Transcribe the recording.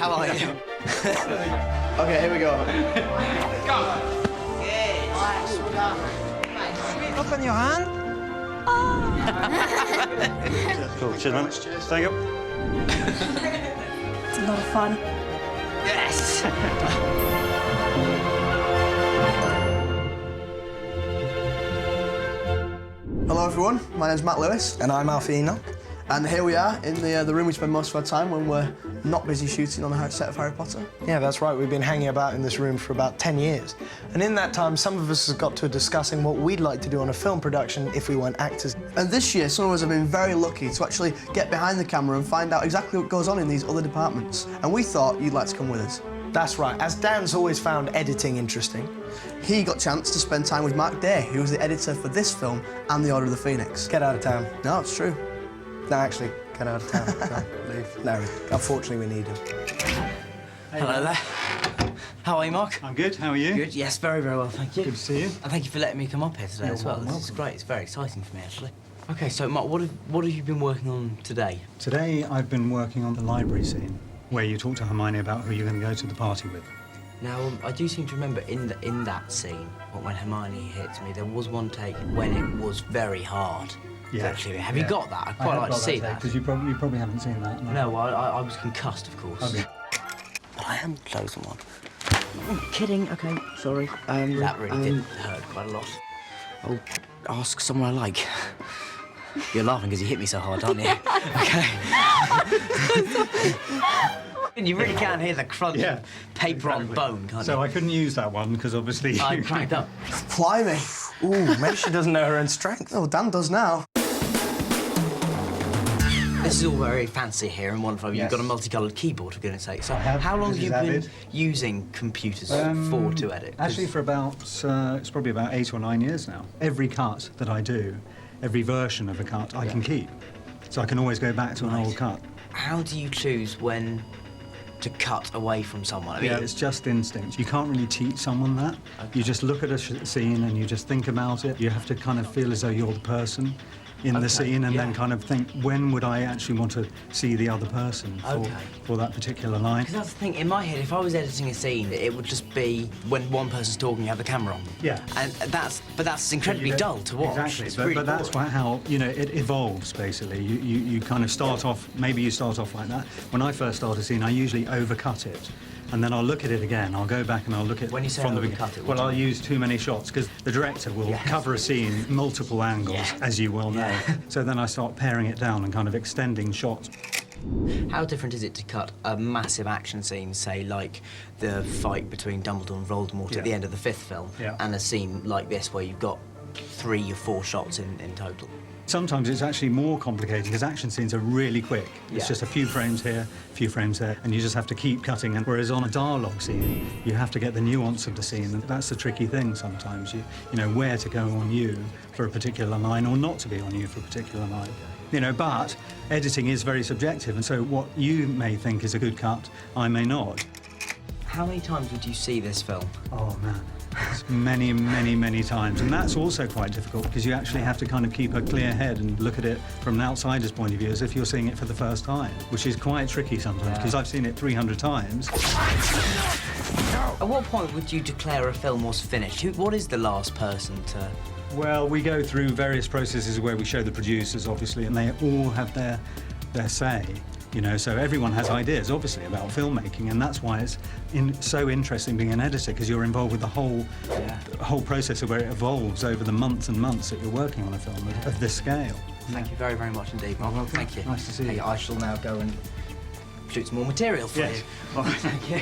How are you? Okay, here we go. Go. Open your hand. Cool, cheers, man. Thank you. It's a lot of fun. Yes. Hello everyone, my name's Matt Lewis. And I'm Alfie Enoch. And here we are in the room we spend most of our time when we're not busy shooting on the set of Harry Potter. Yeah, that's right. We've been hanging about in this room for about 10 years. And in that time, some of us have got to discussing what we'd like to do on a film production if we weren't actors. And this year, some of us have been very lucky to actually get behind the camera and find out exactly what goes on in these other departments. And we thought you'd like to come with us. That's right. As Dan's always found editing interesting. He got a chance to spend time with Mark Day, who was the editor for this film and The Order of the Phoenix. Get out of town. No, it's true. No, actually, get out of town. Go, leave. No, unfortunately, we need him. Hello there. How are you, Mark? I'm good, how are you? Good, yes, very, very well, thank you. Good to see you. And thank you for letting me come up here today as well. This is great, it's very exciting for me, actually. OK, so, Mark, what have you been working on today? Today, I've been working on the library scene, where you talk to Hermione about who you're going to go to the party with. Now, I do seem to remember in that scene, when Hermione hits me, there was one take when it was very hard. Yeah. Actually, have you got that? I'd quite like to see that. Because you probably haven't seen that. No, I was concussed, of course. Okay. But I am closing one. Kidding. Okay, sorry. That really did hurt quite a lot. I'll ask someone I like. You're laughing because you hit me so hard, aren't you? OK. You really can hear the crunch of paper on bone, can't you? So I couldn't use that one, because obviously... I cracked up. Blimey. Ooh, maybe she doesn't know her own strength. Oh, Dan does now. This is all very fancy here and wonderful. Yes. You've got a multicoloured keyboard, for goodness sake. So have. how long This have you is been Avid. using computers for to edit? 'Cause Actually, for about, it's probably about 8 or 9 years now. Every cut that I do, every version of a cut, I can keep. So I can always go back to an old cut. How do you choose when to cut away from someone? I mean, Yeah, it's just instinct. You can't really teach someone that. Okay. You just look at a scene and you just think about it. You have to kind of feel as though you're the person in the scene and then kind of think, when would I actually want to see the other person for that particular line? Because that's the thing, in my head, if I was editing a scene, it would just be when one person's talking, you have the camera on. Yeah. And that's incredibly dull to watch. Exactly, It's but really that's boring. how, you know, it evolves, basically. You kind of start off, maybe you start off like that. When I first start a scene, I usually overcut it. And then I'll look at it again. I'll go back and I'll look at it When you say from the overcut beginning. it, what Well, do I'll you use too many shots because the director will cover a scene multiple angles, as you well know. So then I start paring it down and kind of extending shots. How different is it to cut a massive action scene, say, like the fight between Dumbledore and Voldemort at the end of the 5th film, and a scene like this where you've got 3 or 4 shots in total? Sometimes it's actually more complicated because action scenes are really quick. It's just a few frames here, a few frames there, and you just have to keep cutting. And whereas on a dialogue scene, you have to get the nuance of the scene, and that's the tricky thing sometimes. You know, where to go on you for a particular line or not to be on you for a particular line. You know, but editing is very subjective, and so what you may think is a good cut, I may not. How many times would you see this film? Oh, man. It's many, many, many times. And that's also quite difficult because you actually have to kind of keep a clear head and look at it from an outsider's point of view as if you're seeing it for the first time, which is quite tricky sometimes because I've seen it 300 times. At what point would you declare a film was finished? What is the last person to... Well, we go through various processes where we show the producers, obviously, and they all have their say. You know, so everyone has ideas, obviously, about filmmaking, and that's why it's so interesting being an editor, because you're involved with the whole process of where it evolves over the months and months that you're working on a film of this scale. Thank you very, very much indeed, Mark. Welcome. Thank you. Nice to see you. I shall now go and shoot some more material for you. Yes. All right, thank you.